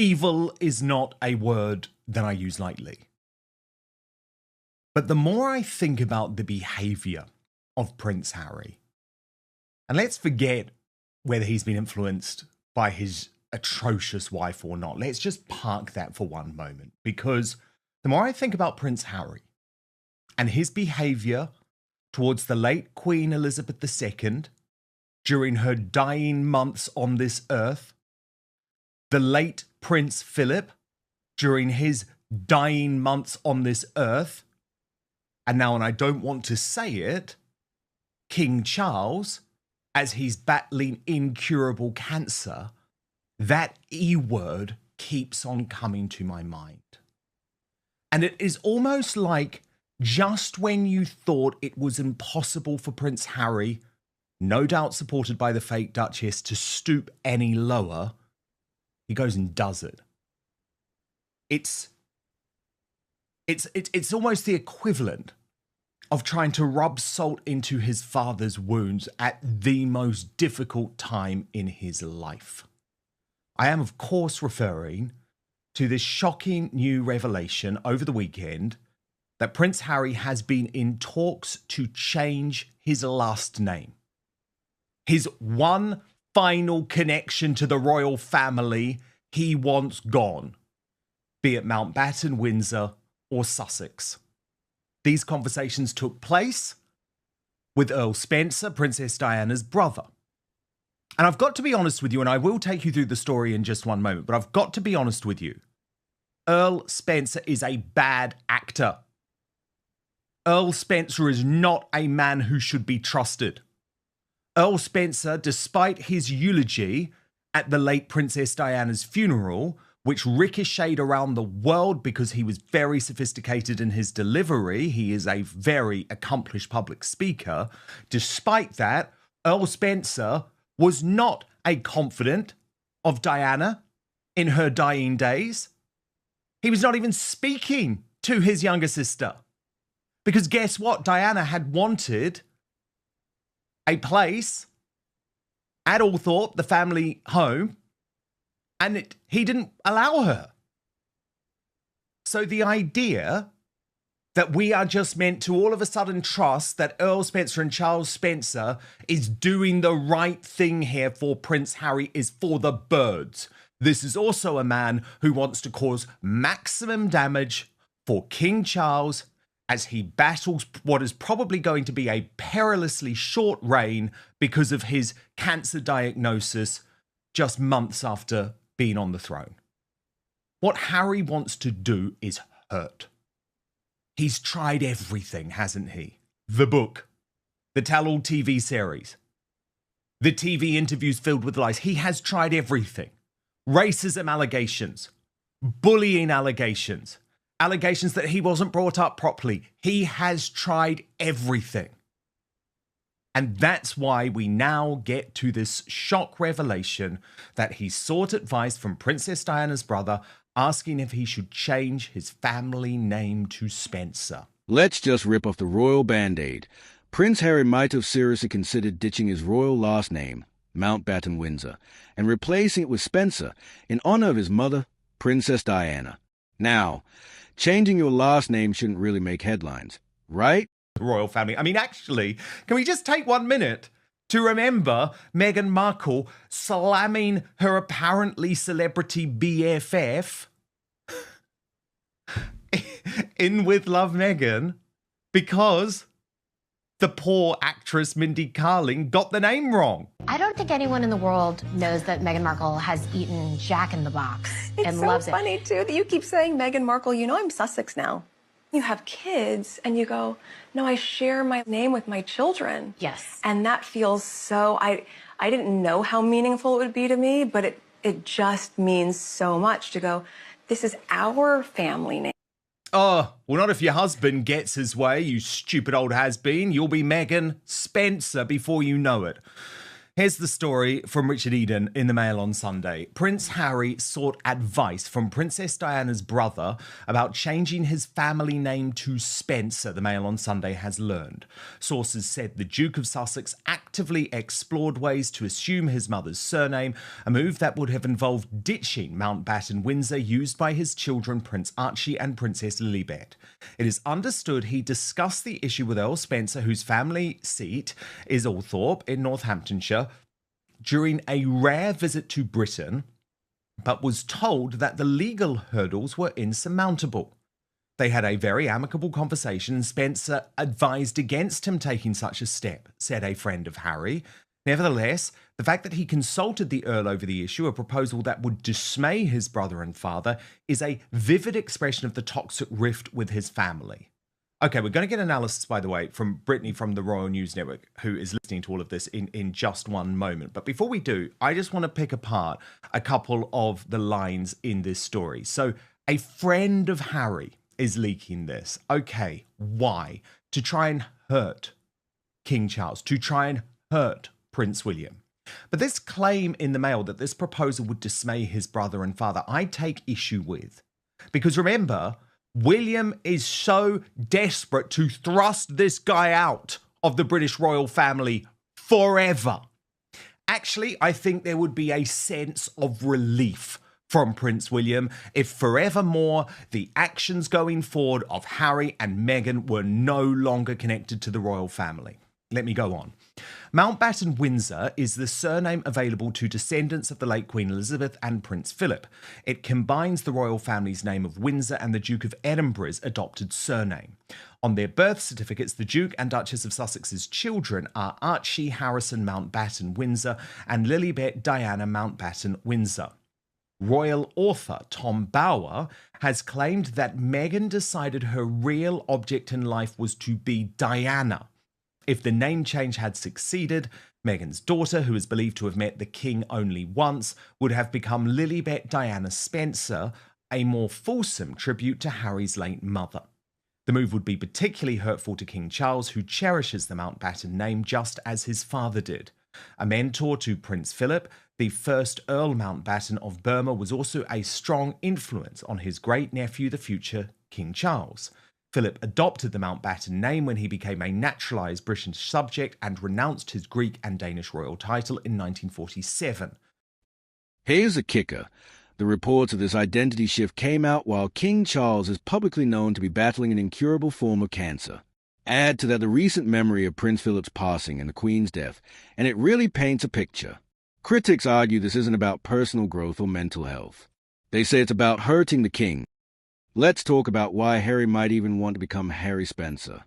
Evil is not a word that I use lightly. But the more I think about the behaviour of Prince Harry, and let's forget whether he's been influenced by his atrocious wife or not. Let's just park that for one moment, because the more I think about Prince Harry and his behaviour towards the late Queen Elizabeth II during her dying months on this earth, the late Prince Philip during his dying months on this earth, and now, and I don't want to say it, King Charles, as he's battling incurable cancer, that E word keeps on coming to my mind. And it is almost like just when you thought it was impossible for Prince Harry, no doubt supported by the fake Duchess, to stoop any lower, he goes and does it. It's almost the equivalent of trying to rub salt into his father's wounds at the most difficult time in his life. I am, of course, referring to this shocking new revelation over the weekend that Prince Harry has been in talks to change his last name. His one final connection to the royal family he wants gone, be it Mountbatten, Windsor, or Sussex. These conversations took place with Earl Spencer, Princess Diana's brother. And I've got to be honest with you, and I will take you through the story in just one moment, but I've got to be honest with you. Earl Spencer is a bad actor. Earl Spencer is not a man who should be trusted. Earl Spencer, despite his eulogy at the late Princess Diana's funeral, which ricocheted around the world because he was very sophisticated in his delivery, he is a very accomplished public speaker. Despite that, Earl Spencer was not a confidant of Diana in her dying days. He was not even speaking to his younger sister. Because guess what? Diana had wanted a place at Althorpe, the family home, and he didn't allow her. So the idea that we are just meant to all of a sudden trust that Earl Spencer and Charles Spencer is doing the right thing here for Prince Harry is for the birds. This is also a man who wants to cause maximum damage for King Charles as he battles what is probably going to be a perilously short reign because of his cancer diagnosis just months after being on the throne. What Harry wants to do is hurt. He's tried everything, hasn't he? The book, the tell-all TV series, the TV interviews filled with lies. He has tried everything. Racism allegations, bullying allegations, allegations that he wasn't brought up properly. He has tried everything. And that's why we now get to this shock revelation that he sought advice from Princess Diana's brother, asking if he should change his family name to Spencer. Let's just rip off the royal band-aid. Prince Harry might have seriously considered ditching his royal last name, Mountbatten Windsor, and replacing it with Spencer in honor of his mother, Princess Diana. Now, changing your last name shouldn't really make headlines, right? The royal family. I mean, actually, can we just take 1 minute to remember Meghan Markle slamming her apparently celebrity BFF in With Love Meghan because the poor actress Mindy Kaling got the name wrong. I don't think anyone in the world knows that Meghan Markle has eaten Jack in the Box and loves it. It's so funny, too, that you keep saying Meghan Markle. You know I'm Sussex now. You have kids, and you go, no, I share my name with my children. Yes. And that feels so, I didn't know how meaningful it would be to me, but it just means so much to go, this is our family name. Oh, well, not if your husband gets his way, you stupid old has-been. You'll be Meghan Spencer before you know it. Here's the story from Richard Eden in the Mail on Sunday. Prince Harry sought advice from Princess Diana's brother about changing his family name to Spencer, the Mail on Sunday has learned. Sources said the Duke of Sussex actively explored ways to assume his mother's surname, a move that would have involved ditching Mountbatten Windsor used by his children Prince Archie and Princess Lilibet. It is understood he discussed the issue with Earl Spencer, whose family seat is Althorpe in Northamptonshire, during a rare visit to Britain, but was told that the legal hurdles were insurmountable. They had a very amicable conversation, and Spencer advised against him taking such a step, said a friend of Harry. Nevertheless, the fact that he consulted the Earl over the issue, a proposal that would dismay his brother and father, is a vivid expression of the toxic rift with his family. Okay, we're going to get analysis, by the way, from Brittany from the Royal News Network, who is listening to all of this in just one moment. But before we do, I just want to pick apart a couple of the lines in this story. So, a friend of Harry is leaking this. Okay, why? To try and hurt King Charles, to try and hurt Prince William. But this claim in the Mail that this proposal would dismay his brother and father, I take issue with. Because remember, William is so desperate to thrust this guy out of the British royal family forever. Actually, I think there would be a sense of relief from Prince William if forevermore the actions going forward of Harry and Meghan were no longer connected to the royal family. Let me go on. Mountbatten Windsor is the surname available to descendants of the late Queen Elizabeth and Prince Philip. It combines the royal family's name of Windsor and the Duke of Edinburgh's adopted surname. On their birth certificates, the Duke and Duchess of Sussex's children are Archie Harrison Mountbatten Windsor and Lilibet Diana Mountbatten Windsor. Royal author Tom Bower has claimed that Meghan decided her real object in life was to be Diana. If the name change had succeeded, Meghan's daughter, who is believed to have met the king only once, would have become Lilibet Diana Spencer, a more fulsome tribute to Harry's late mother. The move would be particularly hurtful to King Charles, who cherishes the Mountbatten name just as his father did. A mentor to Prince Philip, the first Earl Mountbatten of Burma was also a strong influence on his great-nephew, the future King Charles. Philip adopted the Mountbatten name when he became a naturalised British subject and renounced his Greek and Danish royal title in 1947. Here's a kicker. The reports of this identity shift came out while King Charles is publicly known to be battling an incurable form of cancer. Add to that the recent memory of Prince Philip's passing and the Queen's death, and it really paints a picture. Critics argue this isn't about personal growth or mental health. They say it's about hurting the king. Let's talk about why Harry might even want to become Harry Spencer.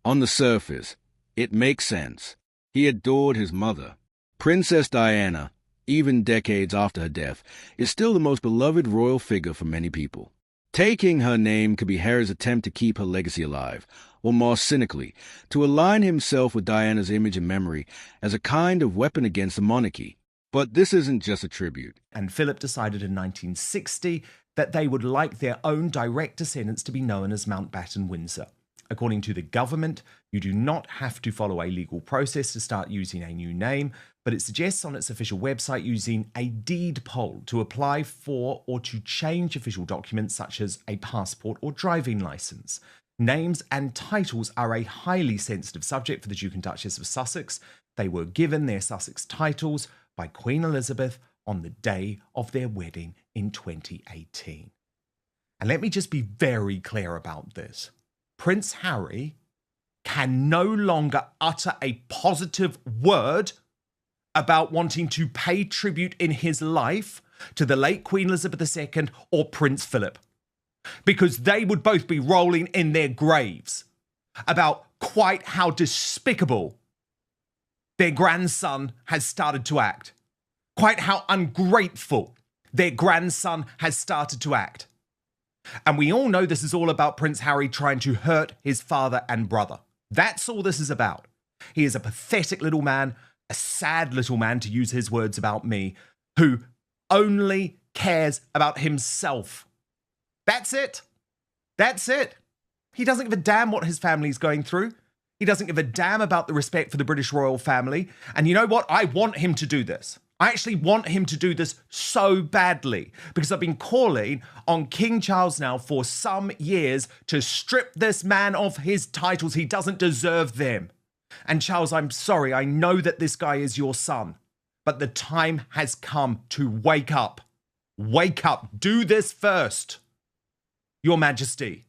On the surface, it makes sense. He adored his mother. Princess Diana, even decades after her death, is still the most beloved royal figure for many people. Taking her name could be Harry's attempt to keep her legacy alive, or more cynically, to align himself with Diana's image and memory as a kind of weapon against the monarchy. But this isn't just a tribute. And Philip decided in 1960 that they would like their own direct descendants to be known as Mountbatten Windsor. According to the government, you do not have to follow a legal process to start using a new name, but it suggests on its official website using a deed poll to apply for or to change official documents such as a passport or driving licence. Names and titles are a highly sensitive subject for the Duke and Duchess of Sussex. They were given their Sussex titles by Queen Elizabeth on the day of their wedding in 2018. And let me just be very clear about this. Prince Harry can no longer utter a positive word about wanting to pay tribute in his life to the late Queen Elizabeth II or Prince Philip, because they would both be rolling in their graves about quite how despicable their grandson has started to act, quite how ungrateful their grandson has started to act. And we all know this is all about Prince Harry trying to hurt his father and brother. That's all this is about. He is a pathetic little man, a sad little man, to use his words about me, who only cares about himself. That's it. That's it. He doesn't give a damn what his family's going through. He doesn't give a damn about the respect for the British royal family. And you know what? I want him to do this. I actually want him to do this so badly because I've been calling on King Charles now for some years to strip this man of his titles. He doesn't deserve them. And Charles, I'm sorry. I know that this guy is your son, but the time has come to wake up. Wake up. Do this first, Your Majesty,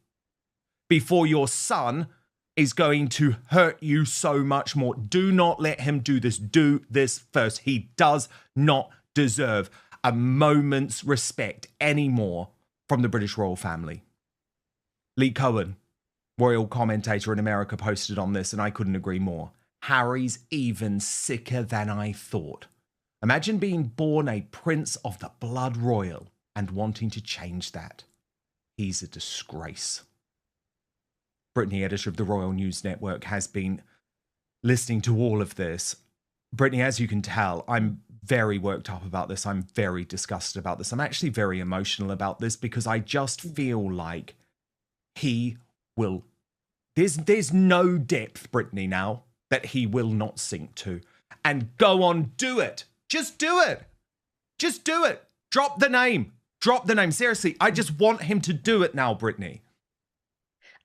before your son is going to hurt you so much more. Do not let him do this. Do this first. He does not deserve a moment's respect anymore from the British royal family. Lee Cohen, royal commentator in America, posted on this, and I couldn't agree more. Harry's even sicker than I thought. Imagine being born a prince of the blood royal and wanting to change that. He's a disgrace. Brittany, editor of the Royal News Network, has been listening to all of this. Brittany, as you can tell, I'm very worked up about this. I'm very disgusted about this. I'm actually very emotional about this because I just feel like he will... There's no depth, Brittany, now that he will not sink to. And go on, do it. Just do it. Just do it. Drop the name. Drop the name. Seriously, I just want him to do it now, Brittany.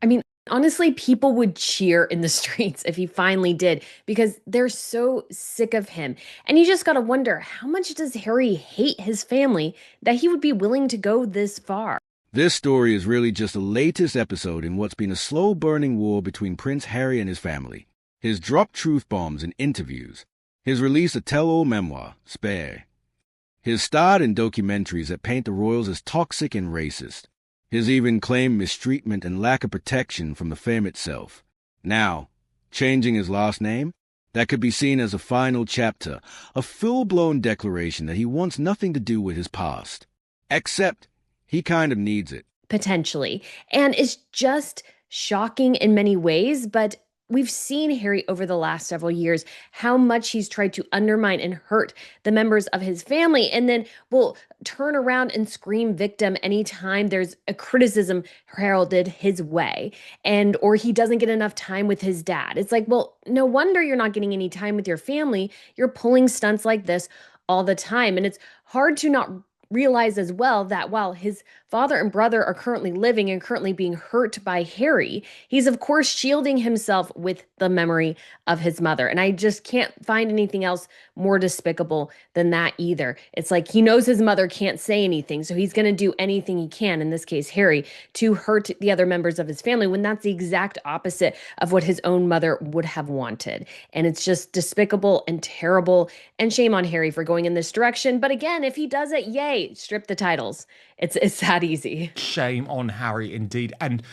I mean, honestly, people would cheer in the streets if he finally did because they're so sick of him. And you just got to wonder, how much does Harry hate his family that he would be willing to go this far? This story is really just the latest episode in what's been a slow-burning war between Prince Harry and his family. His dropped truth bombs in interviews. His release a tell-all memoir, Spare. His starred in documentaries that paint the royals as toxic and racist. His even claimed mistreatment and lack of protection from the fame itself. Now, changing his last name? That could be seen as a final chapter, a full-blown declaration that he wants nothing to do with his past. Except, he kind of needs it. Potentially. And it's just shocking in many ways, but we've seen Harry over the last several years, how much he's tried to undermine and hurt the members of his family, and then will turn around and scream victim anytime there's a criticism heralded his way, and or he doesn't get enough time with his dad. It's like, well, no wonder you're not getting any time with your family. You're pulling stunts like this all the time. And it's hard to not realize as well that while his father and brother are currently living and currently being hurt by Harry, he's of course shielding himself with the memory of his mother. And I just can't find anything else more despicable than that either. It's like he knows his mother can't say anything, so he's going to do anything he can, in this case Harry, to hurt the other members of his family when that's the exact opposite of what his own mother would have wanted. And it's just despicable and terrible, and shame on Harry for going in this direction. But again, if he does it, yay, strip the titles. It's that easy. Shame on Harry, indeed. And,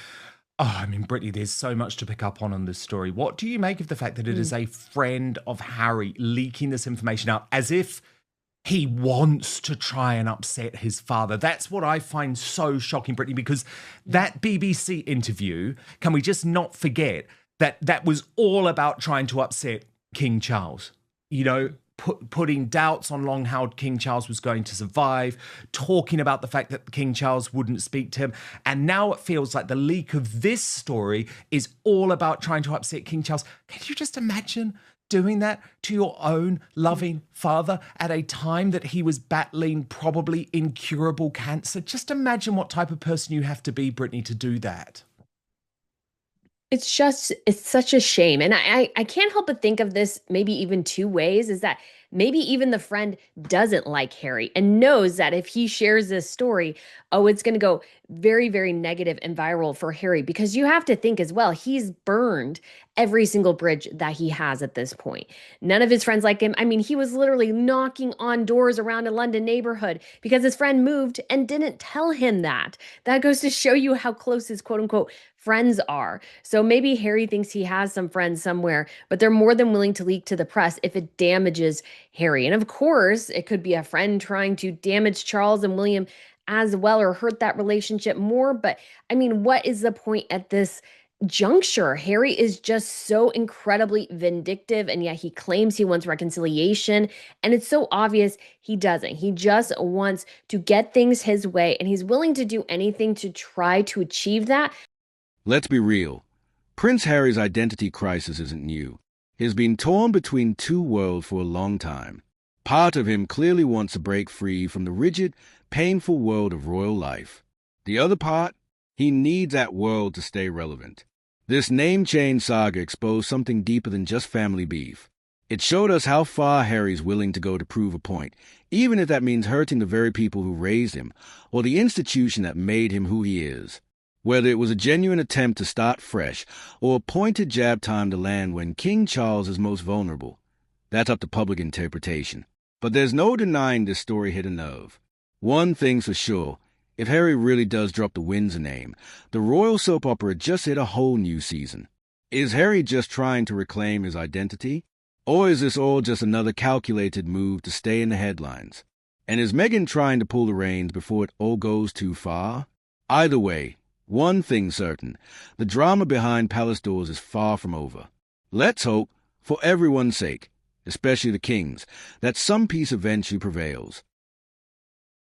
I mean, Brittany, there's so much to pick up on this story. What do you make of the fact that it is a friend of Harry leaking this information out as if he wants to try and upset his father? That's what I find so shocking, Brittany, because that BBC interview, can we just not forget that that was all about trying to upset King Charles? You know, putting doubts on long how King Charles was going to survive, talking about the fact that King Charles wouldn't speak to him. And now it feels like the leak of this story is all about trying to upset King Charles. Can you just imagine doing that to your own loving father at a time that he was battling probably incurable cancer? Just imagine what type of person you have to be, Brittany, to do that. It's such a shame. And I can't help but think of this maybe even two ways, is that maybe even the friend doesn't like Harry and knows that if he shares this story, oh, it's going to go very, very negative and viral for Harry, because you have to think as well, he's burned every single bridge that he has at this point. None of his friends like him. I mean, he was literally knocking on doors around a London neighborhood because his friend moved and didn't tell him that. That goes to show you how close his quote unquote friends are. So maybe Harry thinks he has some friends somewhere, but they're more than willing to leak to the press if it damages Harry. And of course, it could be a friend trying to damage Charles and William as well, or hurt that relationship more. But I mean, what is the point at this juncture? Harry is just so incredibly vindictive, and yet he claims he wants reconciliation. And it's so obvious he doesn't. He just wants to get things his way, and he's willing to do anything to try to achieve that. Let's be real. Prince Harry's identity crisis isn't new. He's been torn between two worlds for a long time. Part of him clearly wants to break free from the rigid, painful world of royal life. The other part, he needs that world to stay relevant. This name change saga exposed something deeper than just family beef. It showed us how far Harry's willing to go to prove a point, even if that means hurting the very people who raised him, or the institution that made him who he is. Whether it was a genuine attempt to start fresh, or a pointed jab time to land when King Charles is most vulnerable, that's up to public interpretation. But there's no denying this story hit a nerve. One thing's for sure, if Harry really does drop the Windsor name, the royal soap opera just hit a whole new season. Is Harry just trying to reclaim his identity? Or is this all just another calculated move to stay in the headlines? And is Meghan trying to pull the reins before it all goes too far? Either way, one thing's certain, the drama behind Palace Doors is far from over. Let's hope, for everyone's sake, especially the King's, that some peace eventually prevails.